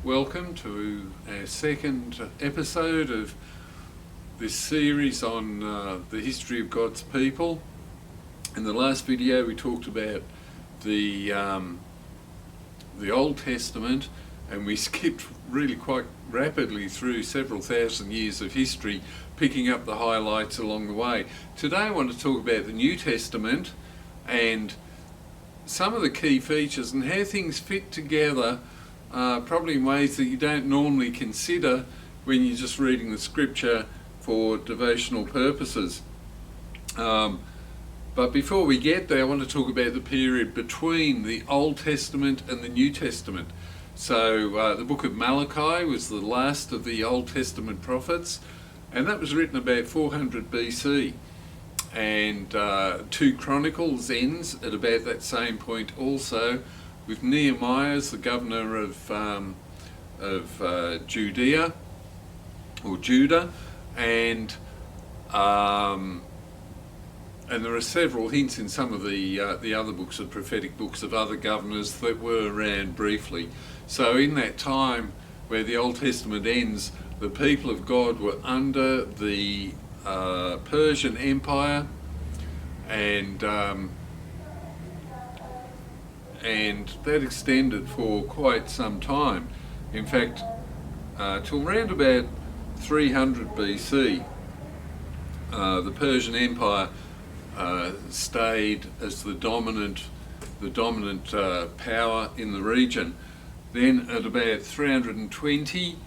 welcome to our second episode of this series on the history of God's people. In the last video we talked about the Old Testament, and we skipped really quite rapidly through several thousand years of history, picking up the highlights along the way. Today I want to talk about the New Testament and some of the key features and how things fit together, probably in ways that you don't normally consider when you're just reading the scripture for devotional purposes. But before we get there, I want to talk about the period between the Old Testament and the New Testament. So the book of Malachi was the last of the Old Testament prophets, and that was written about 400 BC. And 2 Chronicles ends at about that same point also, with Nehemiah as the governor of Judea, or Judah, and there are several hints in some of the other books, the prophetic books of other governors that were around briefly. So in that time where the Old Testament ends, the people of God were under the Persian Empire, and that extended for quite some time. In fact, till around about 300 BC, the Persian Empire stayed as the dominant power in the region. Then at about 320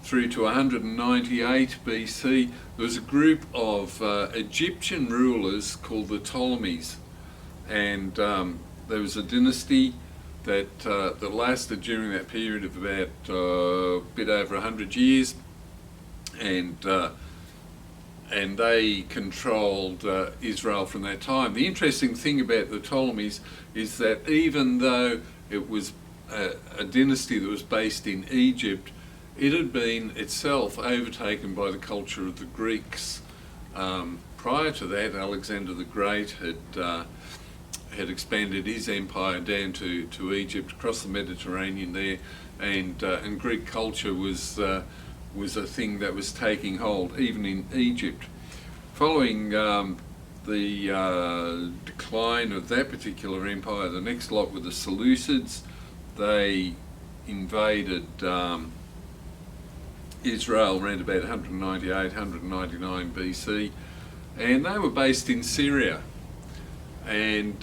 through to 198 BC, there was a group of Egyptian rulers called the Ptolemies, and there was a dynasty that lasted during that period of about a bit over 100 years, and they controlled Israel from that time. The interesting thing about the Ptolemies is that even though it was a dynasty that was based in Egypt, it had been itself overtaken by the culture of the Greeks. Prior to that, Alexander the Great had expanded his empire down to Egypt, across the Mediterranean there, and Greek culture was a thing that was taking hold even in Egypt. Following the decline of that particular empire, the next lot were the Seleucids. They invaded Israel around about 198, 199 BC, and they were based in Syria. And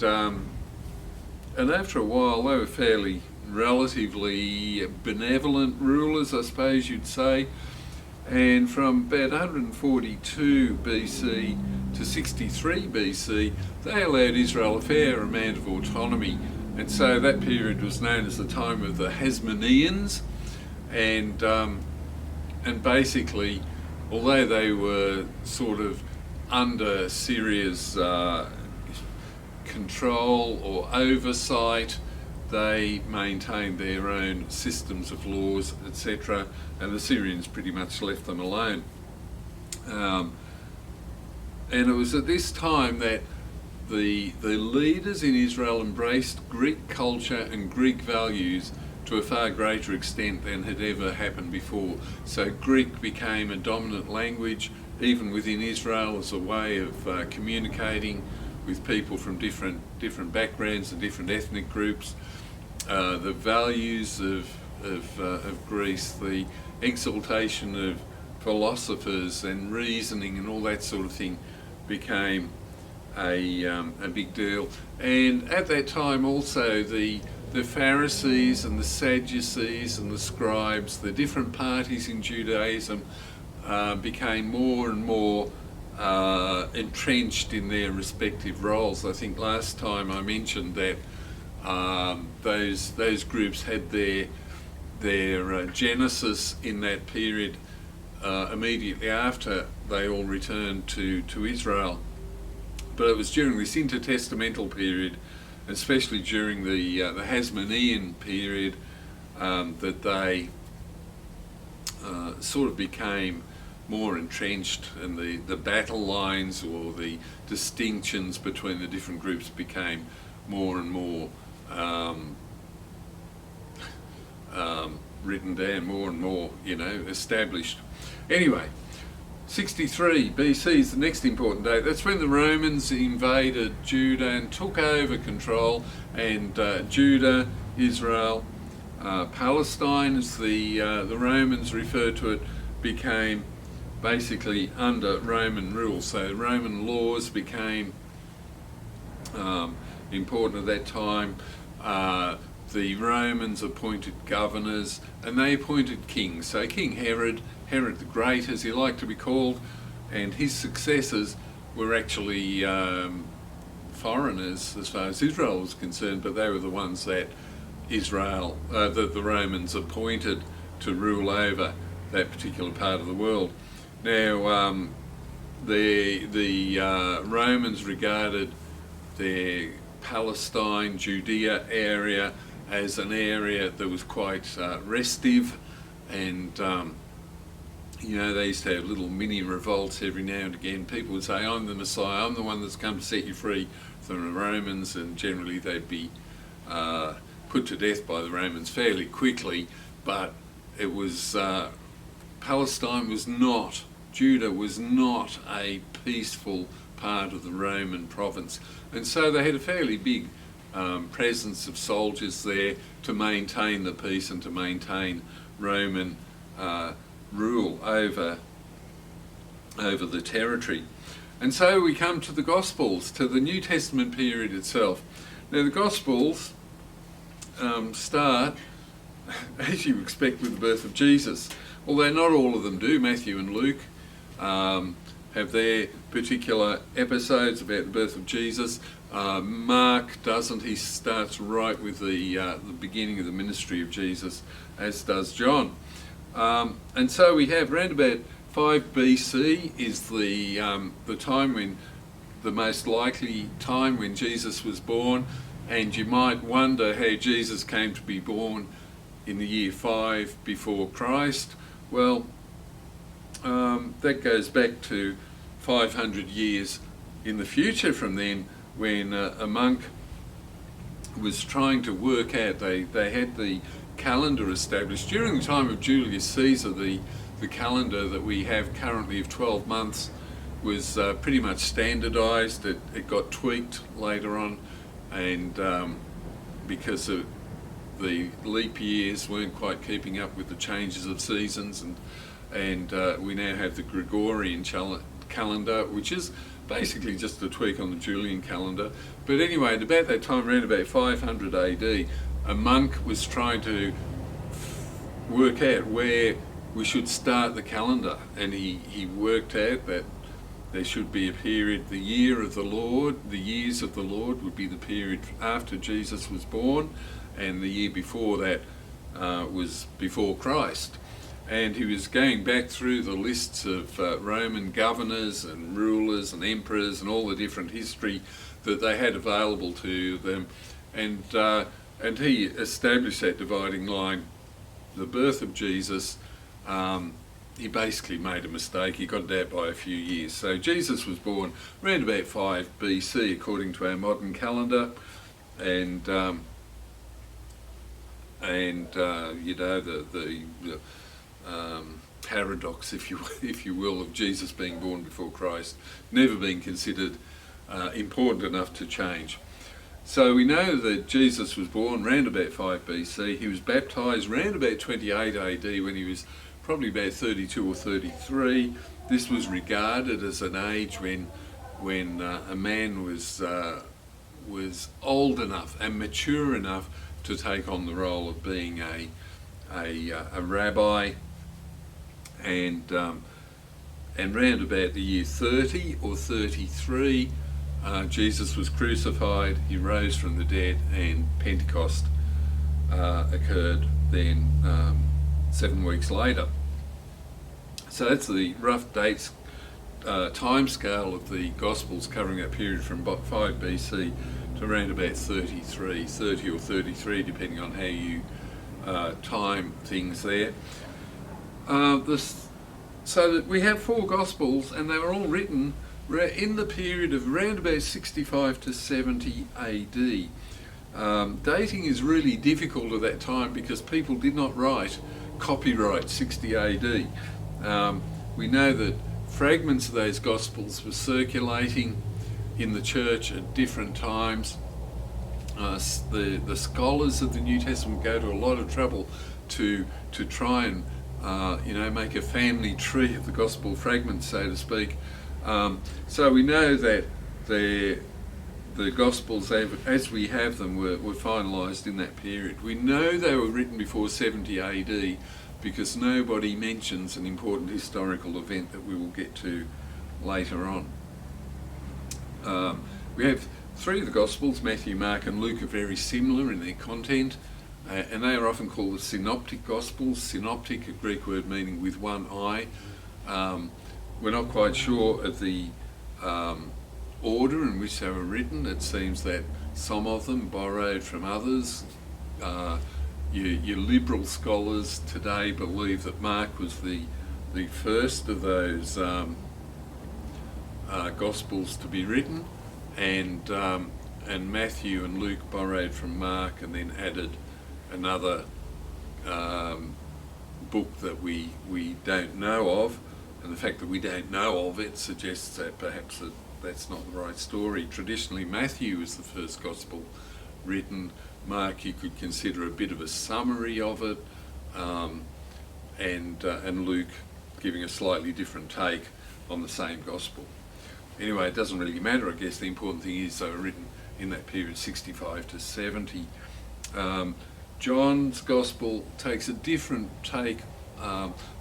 after a while, they were fairly relatively benevolent rulers, I suppose you'd say. And from about 142 BC to 63 BC, they allowed Israel a fair amount of autonomy. And so that period was known as the time of the Hasmoneans. And basically, although they were sort of under Syria's control or oversight, they maintained their own systems of laws, etc., and the Syrians pretty much left them alone. And it was at this time that the leaders in Israel embraced Greek culture and Greek values to a far greater extent than had ever happened before. So Greek became a dominant language, even within Israel, as a way of communicating with people from different backgrounds and different ethnic groups. The values of Greece, the exaltation of philosophers and reasoning and all that sort of thing, became a big deal. And at that time also the Pharisees and the Sadducees and the scribes, the different parties in Judaism, became more and more entrenched in their respective roles. I think last time I mentioned that those groups had their genesis in that period immediately after they all returned to Israel. But it was during this intertestamental period, especially during the Hasmonean period, that they sort of became more entrenched, and the battle lines or the distinctions between the different groups became more and more written down, more and more, established. Anyway, 63 BC is the next important date. That's when the Romans invaded Judah and took over control, and Judah, Israel, Palestine, as the Romans referred to it, became basically under Roman rule. So Roman laws became important at that time. The Romans appointed governors, and they appointed kings. So King Herod the Great, as he liked to be called, and his successors were actually foreigners as far as Israel was concerned, but they were the ones that the Romans appointed to rule over that particular part of the world. Now, the Romans regarded their Palestine, Judea area as an area that was quite restive, and they used to have little mini revolts every now and again. People would say, "I'm the Messiah, I'm the one that's come to set you free from the Romans," and generally they'd be put to death by the Romans fairly quickly. But it was Palestine was not, Judah was not a peaceful part of the Roman province, and so they had a fairly big presence of soldiers there to maintain the peace and to maintain Roman rule over the territory. And so we come to the Gospels, to the New Testament period itself. Now the Gospels start, as you expect, with the birth of Jesus, although not all of them do. Matthew and Luke have their particular episodes about the birth of Jesus. Mark doesn't. He starts right with the beginning of the ministry of Jesus, as does John. And so we have around about 5 BC is the time when, the most likely time when Jesus was born, and you might wonder how Jesus came to be born in the year 5 before Christ. Well, that goes back to 500 years in the future from then, when a monk was trying to work out, they had the calendar established. During the time of Julius Caesar, the calendar that we have currently of 12 months was pretty much standardised. It got tweaked later on, and because of the leap years weren't quite keeping up with the changes of seasons, and we now have the Gregorian calendar, which is basically just a tweak on the Julian calendar. But anyway, at about that time, around about 500 AD, a monk was trying to work out where we should start the calendar, and he worked out that there should be a period, the year of the Lord, the years of the Lord would be the period after Jesus was born, and the year before that was before Christ. And he was going back through the lists of Roman governors and rulers and emperors and all the different history that they had available to them, and he established that dividing line. The birth of Jesus, he basically made a mistake. He got it out by a few years. So Jesus was born around about 5 BC according to our modern calendar, and the paradox, if you will, of Jesus being born before Christ never being considered important enough to change. So we know that Jesus was born around about 5 BC. He was baptised around about 28 AD when he was probably about 32 or 33. This was regarded as an age when a man was old enough and mature enough to take on the role of being a rabbi, and round about the year 30 or 33, Jesus was crucified, he rose from the dead, and Pentecost occurred then 7 weeks later. So that's the rough dates, time scale of the Gospels, covering that period from 5 BC to around about 30 or 33, depending on how you time things there. So that we have 4 Gospels, and they were all written in the period of around about 65 to 70 AD. Dating is really difficult at that time because people did not write copyright 60 AD. We know that fragments of those Gospels were circulating in the church at different times. The scholars of the New Testament go to a lot of trouble to try and make a family tree of the Gospel fragments, so to speak. So we know that the Gospels, as we have them, were finalised in that period. We know they were written before 70 AD because nobody mentions an important historical event that we will get to later on. We have three of the Gospels, Matthew, Mark and Luke, are very similar in their content, and they are often called the Synoptic Gospels. Synoptic, a Greek word meaning with one eye. We're not quite sure of the order in which they were written. It seems that some of them borrowed from others. Your liberal scholars today believe that Mark was the first of those Gospels to be written, and Matthew and Luke borrowed from Mark and then added another book that we don't know of, and the fact that we don't know of it suggests that perhaps that's not the right story. Traditionally, Matthew is the first Gospel written. Mark you could consider a bit of a summary of it, and Luke giving a slightly different take on the same Gospel. Anyway, it doesn't really matter, I guess. The important thing is they were written in that period, 65 to 70. John's Gospel takes a different take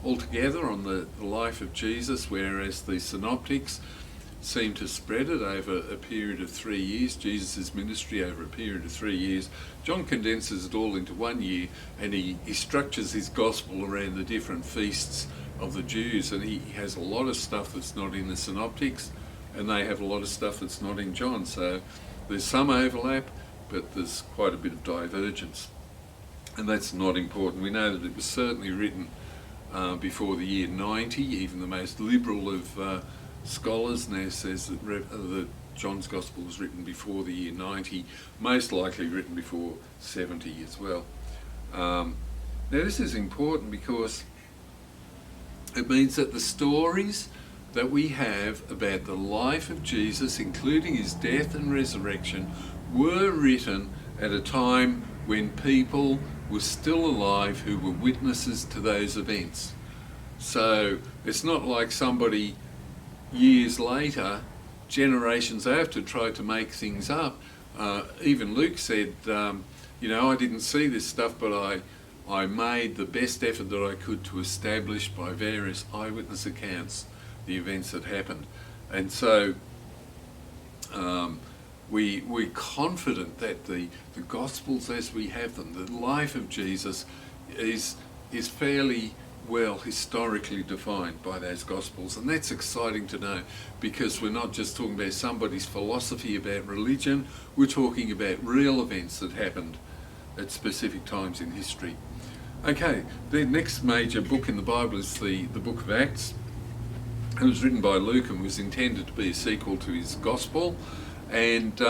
altogether on the life of Jesus, whereas the Synoptics seem to spread it over a period of 3 years, Jesus' ministry over a period of 3 years. John condenses it all into 1 year, and he structures his Gospel around the different feasts of the Jews, and he has a lot of stuff that's not in the Synoptics, and they have a lot of stuff that's not in John. So there's some overlap, but there's quite a bit of divergence, and that's not important. We know that it was certainly written before the year 90. Even the most liberal of scholars now says that John's Gospel was written before the year 90, most likely written before 70 as well. Now this is important because it means that the stories that we have about the life of Jesus, including his death and resurrection, were written at a time when people were still alive who were witnesses to those events. So it's not like somebody years later, generations after, tried to make things up. Even Luke said, I didn't see this stuff, but I made the best effort that I could to establish by various eyewitness accounts the events that happened. And so we're confident that the Gospels as we have them, the life of Jesus, is fairly well historically defined by those Gospels. And that's exciting to know, because we're not just talking about somebody's philosophy about religion, we're talking about real events that happened at specific times in history. Okay, the next major book in the Bible is the book of Acts. It was written by Luke and was intended to be a sequel to his Gospel, and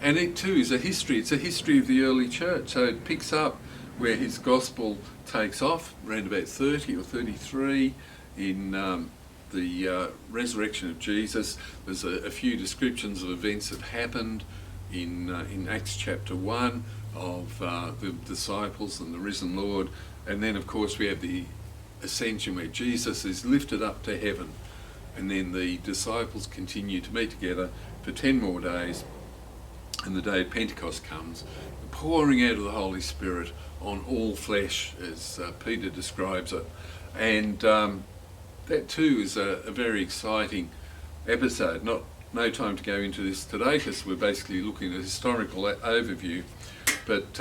it too is a history. It's a history of the early church. So it picks up where his Gospel takes off, around about 30 or 33, in the resurrection of Jesus. There's a few descriptions of events that happened in Acts chapter 1 of the disciples and the risen Lord, and then of course we have the ascension where Jesus is lifted up to heaven, and then the disciples continue to meet together for 10 more days, and the day of Pentecost comes, the pouring out of the Holy Spirit on all flesh, as Peter describes it. And that too is a very exciting episode. No time to go into this today because we're basically looking at a historical overview, but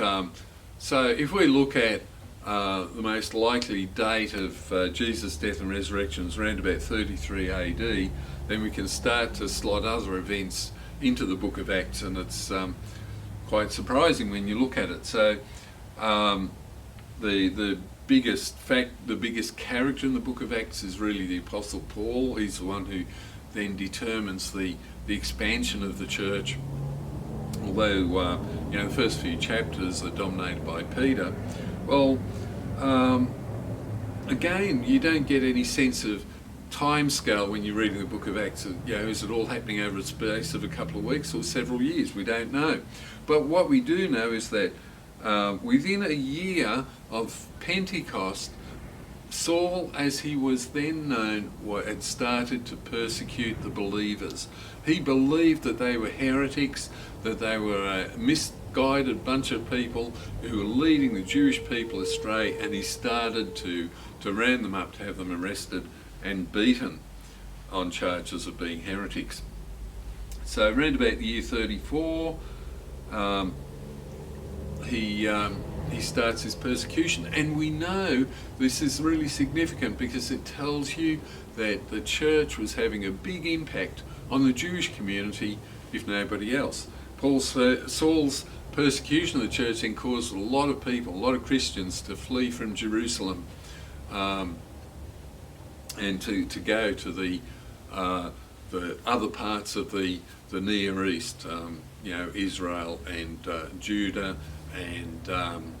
so if we look at the most likely date of Jesus' death and resurrection is around about 33 AD, then we can start to slot other events into the book of Acts, and it's quite surprising when you look at it. So the biggest character in the book of Acts is really the Apostle Paul. He's the one who then determines the expansion of the church although the first few chapters are dominated by Peter. Well, again, you don't get any sense of time scale when you're reading the book of Acts. Is it all happening over a space of a couple of weeks or several years? We don't know. But what we do know is that within a year of Pentecost, Saul, as he was then known, had started to persecute the believers. He believed that they were heretics, that they were a misguided bunch of people who were leading the Jewish people astray, and he started to round them up, to have them arrested and beaten on charges of being heretics. So around about the year 34, he starts his persecution, and we know this is really significant because it tells you that the church was having a big impact on the Jewish community, if nobody else. Saul's persecution of the church then caused a lot of people, a lot of Christians, to flee from Jerusalem and to go to the other parts of the Near East, Israel and Judah and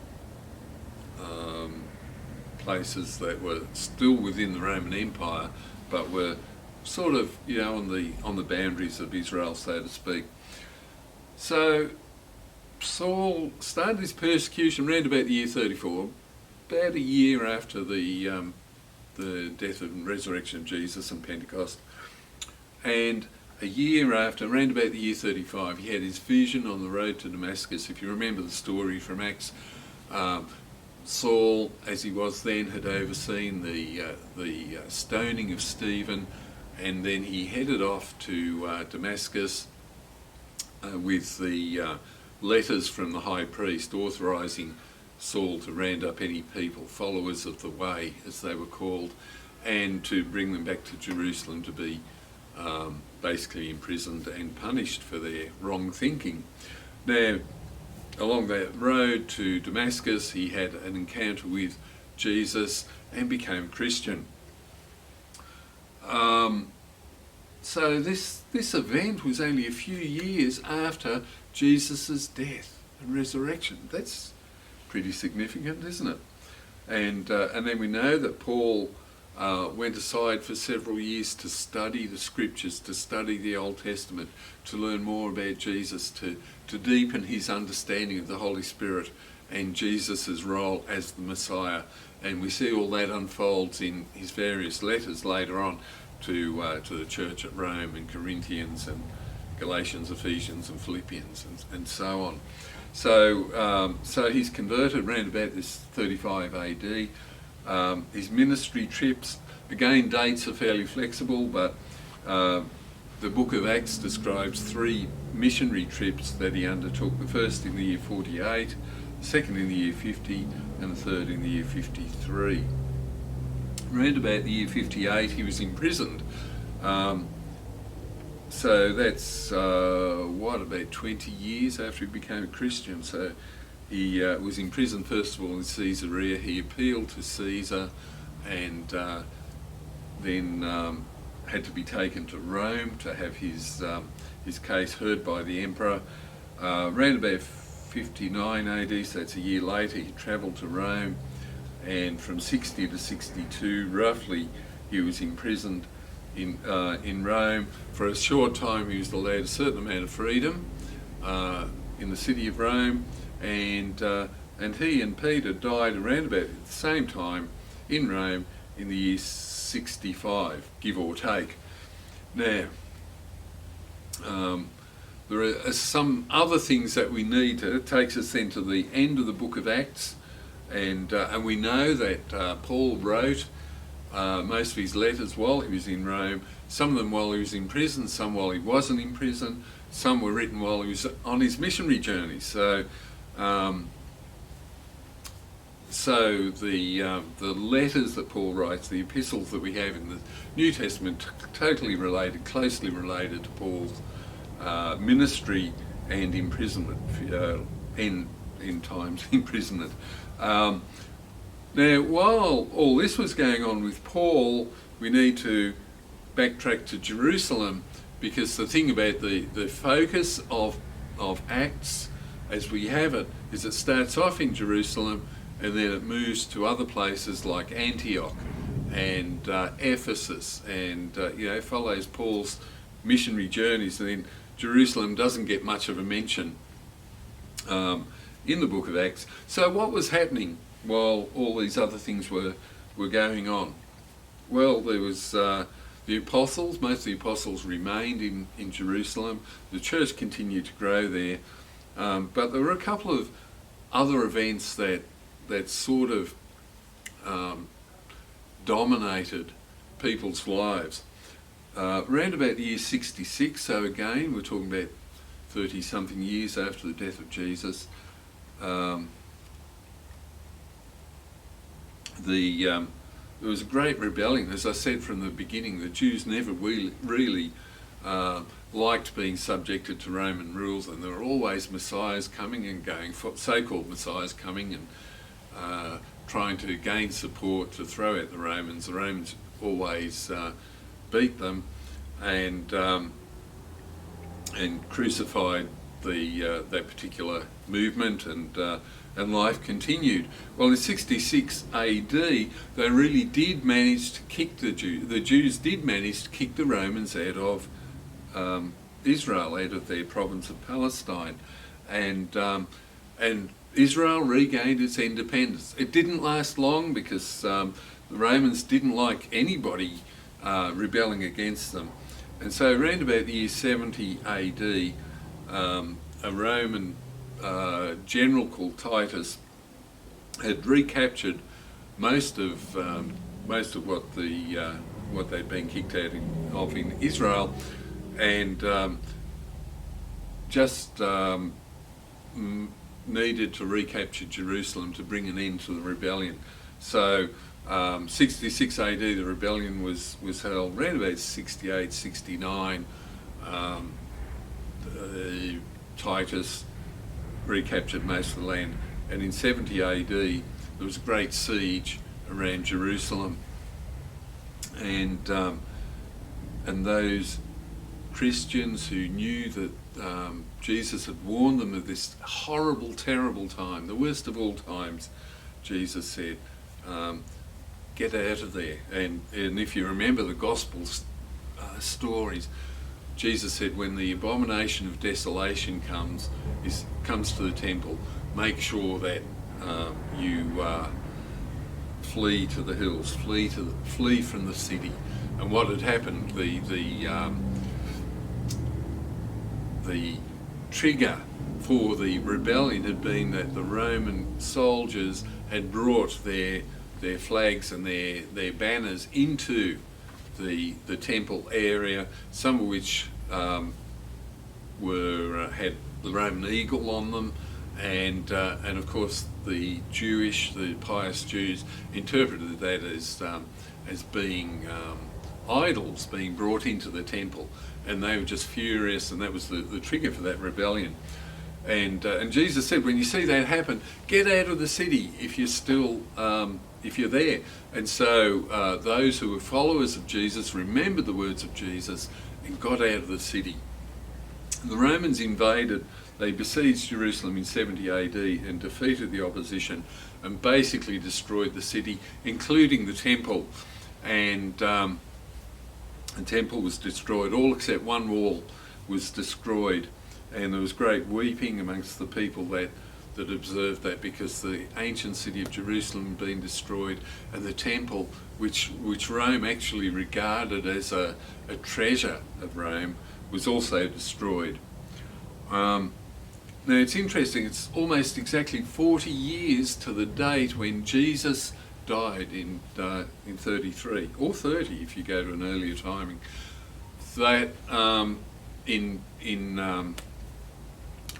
places that were still within the Roman Empire, but were sort of on the boundaries of Israel, so to speak. So Saul started his persecution around about the year 34, about a year after the death and resurrection of Jesus and Pentecost. And a year after, around about the year 35, he had his vision on the road to Damascus. If you remember the story from Acts, Saul, as he was then, had overseen the stoning of Stephen, and then he headed off to Damascus with the letters from the high priest authorising Saul to round up any people, followers of the way, as they were called, and to bring them back to Jerusalem to be basically imprisoned and punished for their wrong thinking. Now, along that road to Damascus, he had an encounter with Jesus and became a Christian. So this event was only a few years after Jesus' death and resurrection. That's pretty significant, isn't it? And then we know that Paul went aside for several years to study the scriptures, to study the Old Testament, to learn more about Jesus, to deepen his understanding of the Holy Spirit and Jesus' role as the Messiah. And we see all that unfolds in his various letters later on to the church at Rome and Corinthians and Galatians, Ephesians and Philippians and so on. So he's converted around about this 35 AD. His ministry trips, again, dates are fairly flexible, but the book of Acts describes 3 missionary trips that he undertook, the first in the year 48, the second in the year 50, and the third in the year 53. Around about the year 58, he was imprisoned. So that's, about 20 years after he became a Christian. So he was imprisoned first of all in Caesarea. He appealed to Caesar and then had to be taken to Rome to have his case heard by the emperor. Around about 59 AD, so that's a year later, he travelled to Rome, and from 60 to 62, roughly, he was imprisoned in Rome. For a short time, he was allowed a certain amount of freedom in the city of Rome, and he and Peter died around about the same time in Rome in the year 65, give or take. Now, there are some other things that we need to. It takes us then to the end of the book of Acts, and we know that Paul wrote most of his letters while he was in Rome, some of them while he was in prison, some while he wasn't in prison, some were written while he was on his missionary journey. So the letters that Paul writes, the epistles that we have in the New Testament, totally related, closely related to Paul's ministry and imprisonment, in times imprisonment. Now, while all this was going on with Paul, we need to backtrack to Jerusalem, because the thing about the focus of of Acts, as we have it, is it starts off in Jerusalem and then it moves to other places like Antioch and Ephesus, and follows Paul's missionary journeys. And then Jerusalem doesn't get much of a mention in the book of Acts. So what was happening while all these other things were going on? Well, there was the apostles. Most of the apostles remained in Jerusalem. The church continued to grow there, but there were a couple of other events that sort of dominated people's lives. Around about the year 66, so again we're talking about 30-something years after the death of Jesus, there was a great rebellion. As I said from the beginning, the Jews never really liked being subjected to Roman rules, and there were always messiahs coming and going, so-called messiahs coming and trying to gain support to throw at the Romans. The Romans always beat them and crucified that particular movement, and life continued. Well, in 66 AD, they really did manage to kick the Jews did manage to kick the Romans out of Israel, out of their province of Palestine, and Israel regained its independence. It didn't last long because the Romans didn't like anybody rebelling against them, and so around about the year 70 AD, a Roman general called Titus had recaptured most of what they'd been kicked out of in Israel, and just needed to recapture Jerusalem to bring an end to the rebellion. So 66 AD, the rebellion was held. Around about 68, 69, Titus recaptured most of the land, and in 70 AD there was a great siege around Jerusalem, and those Christians who knew that Jesus had warned them of this horrible, terrible time, the worst of all times, Jesus said, get out of there. And if you remember the gospel stories, Jesus said, when the abomination of desolation comes to the temple, make sure that you flee to the hills, flee from the city. And what had happened, the trigger for the rebellion had been that the Roman soldiers had brought their flags and their banners into the temple area, some of which had the Roman eagle on them, and of course the pious Jews interpreted that as being idols being brought into the temple, and they were just furious, and that was the trigger for that rebellion. And Jesus said, when you see that happen, get out of the city if you're still if you're there. And so those who were followers of Jesus remembered the words of Jesus and got out of the city. The Romans invaded. They besieged Jerusalem in 70 AD and defeated the opposition and basically destroyed the city, including the temple. And the temple was destroyed. All except one wall was destroyed. And there was great weeping amongst the people that observed that, because the ancient city of Jerusalem had been destroyed, and the temple, which Rome actually regarded as a treasure of Rome, was also destroyed. Now it's interesting, it's almost exactly 40 years to the date when Jesus died in 33, or 30 if you go to an earlier timing, that in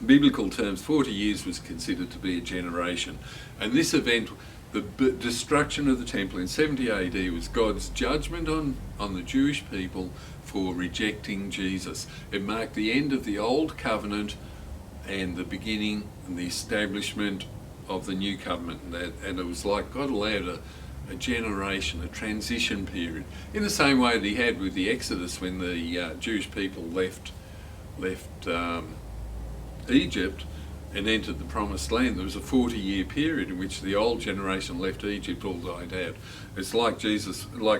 biblical terms, 40 years was considered to be a generation. And this event, the destruction of the temple in 70 AD, was God's judgment on the Jewish people for rejecting Jesus. It marked the end of the old covenant and the beginning and the establishment of the new covenant. And it was like God allowed a generation, a transition period, in the same way that he had with the Exodus, when the Jewish people left Egypt and entered the Promised Land, there was a 40-year period in which the old generation left Egypt, all died out. It's like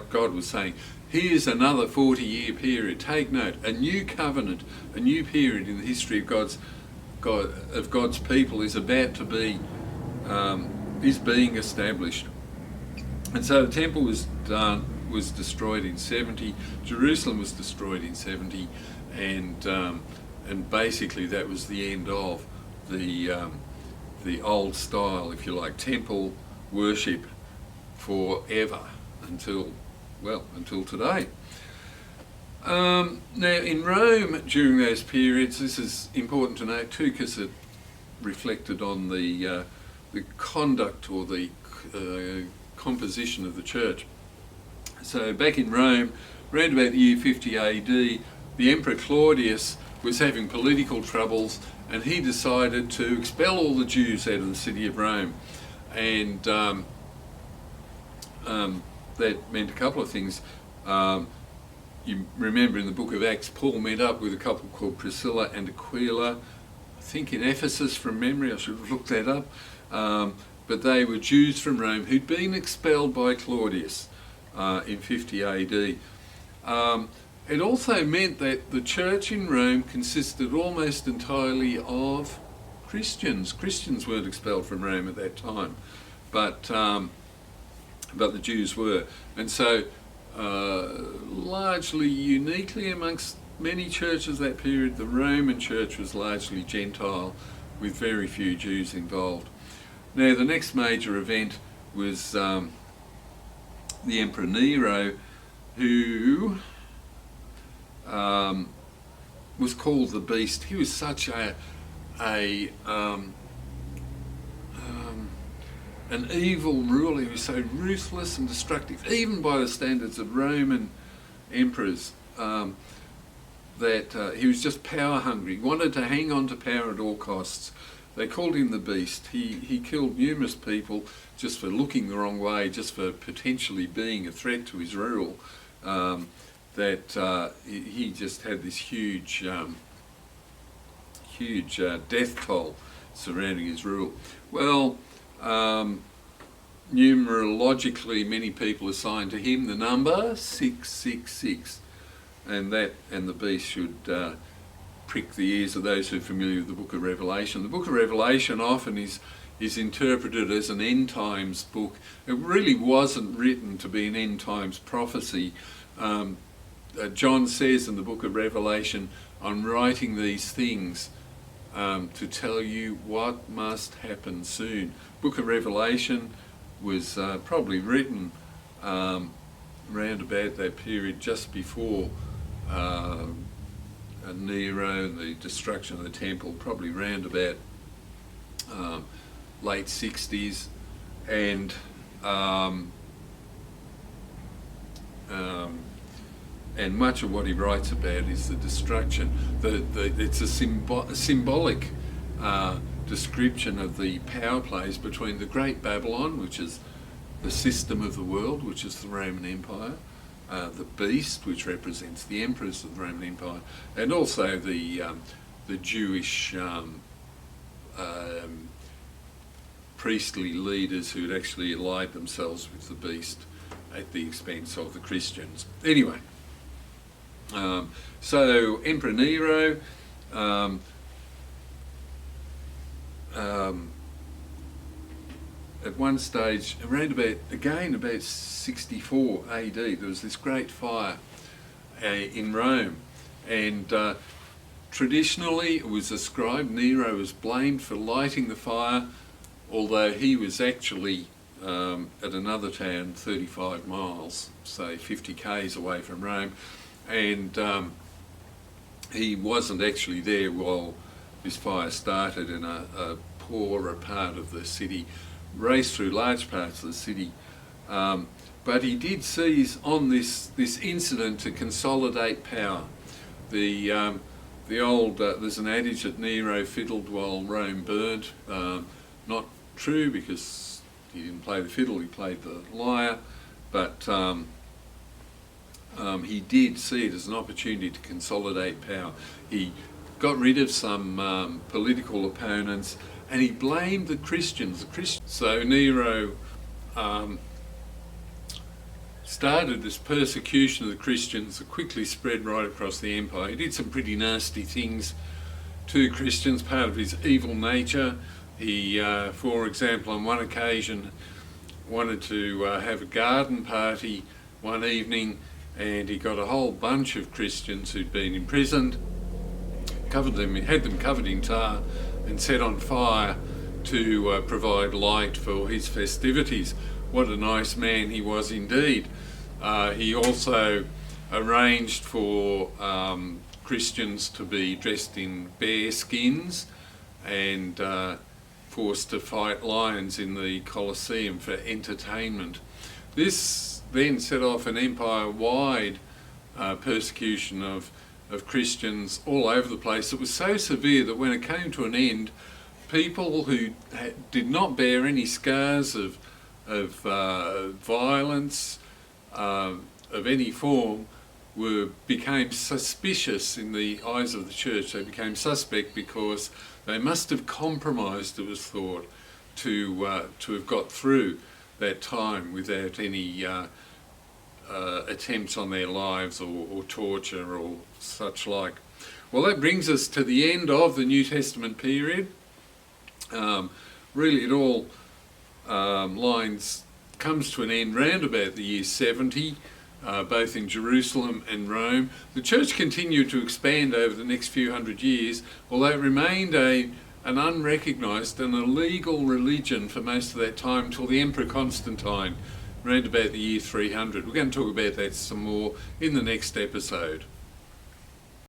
God was saying, here's another 40-year period. Take note, a new covenant, a new period in the history of God's people is about to be, is being established. And so the temple was destroyed in 70. Jerusalem was destroyed in 70, and basically that was the end of the old style, if you like, temple worship forever until today. Now in Rome during those periods, this is important to note too, because it reflected on the conduct or the composition of the church. So back in Rome, around about the year 50 AD, the Emperor Claudius was having political troubles, and he decided to expel all the Jews out of the city of Rome. And that meant a couple of things. You remember in the book of Acts, Paul met up with a couple called Priscilla and Aquila, I think in Ephesus from memory, I should have looked that up. But they were Jews from Rome who'd been expelled by Claudius in 50 AD. It also meant that the church in Rome consisted almost entirely of Christians. Christians weren't expelled from Rome at that time, but the Jews were. And so largely, uniquely amongst many churches that period, the Roman church was largely Gentile with very few Jews involved. Now the next major event was the Emperor Nero, who was called the Beast. He was such an evil ruler. He was so ruthless and destructive, even by the standards of Roman emperors, that he was just power hungry. He wanted to hang on to power at all costs. They called him the Beast. He killed numerous people just for looking the wrong way, just for potentially being a threat to his rule. He just had this huge death toll surrounding his rule. Well, numerologically, many people assigned to him the number 666, and the beast should prick the ears of those who are familiar with the Book of Revelation. The Book of Revelation often is interpreted as an end times book. It really wasn't written to be an end times prophecy. John says in the Book of Revelation, "I'm writing these things to tell you what must happen soon." Book of Revelation was probably written round about that period, just before Nero and the destruction of the temple, probably round about late 60s, and much of what he writes about is the destruction. It's a symbolic description of the power plays between the Great Babylon, which is the system of the world, which is the Roman Empire, the beast, which represents the emperors of the Roman Empire, and also the Jewish priestly leaders who had actually allied themselves with the beast at the expense of the Christians. Anyway, so Emperor Nero, at one stage, around about 64 AD, there was this great fire in Rome, and traditionally it was ascribed, Nero was blamed for lighting the fire, although he was actually at another town 35 miles, say 50 k's away from Rome, and he wasn't actually there while this fire started in a poorer part of the city, raced through large parts of the city, but he did seize on this incident to consolidate power. There's an adage that Nero fiddled while Rome burned. Not true, because he didn't play the fiddle, he played the lyre, but he did see it as an opportunity to consolidate power. He got rid of some political opponents, and he blamed the Christians. So Nero started this persecution of the Christians that quickly spread right across the empire. He did some pretty nasty things to Christians, part of his evil nature. He, for example, on one occasion wanted to have a garden party one evening, and he got a whole bunch of Christians who'd been imprisoned, had them covered in tar and set on fire to provide light for his festivities. What a nice man he was indeed. He also arranged for Christians to be dressed in bear skins and forced to fight lions in the Colosseum for entertainment. This then set off an empire-wide persecution of Christians all over the place. It was so severe that when it came to an end, people who did not bear any scars of violence of any form became suspicious in the eyes of the church. They became suspect because they must have compromised, it was thought, to have got through that time without any attempts on their lives or torture or such like. Well, that brings us to the end of the New Testament period. Really, it all comes to an end round about the year 70, both in Jerusalem and Rome. The church continued to expand over the next few hundred years, although it remained an unrecognised and illegal religion for most of that time, till the Emperor Constantine, around about the year 300. We're going to talk about that some more in the next episode.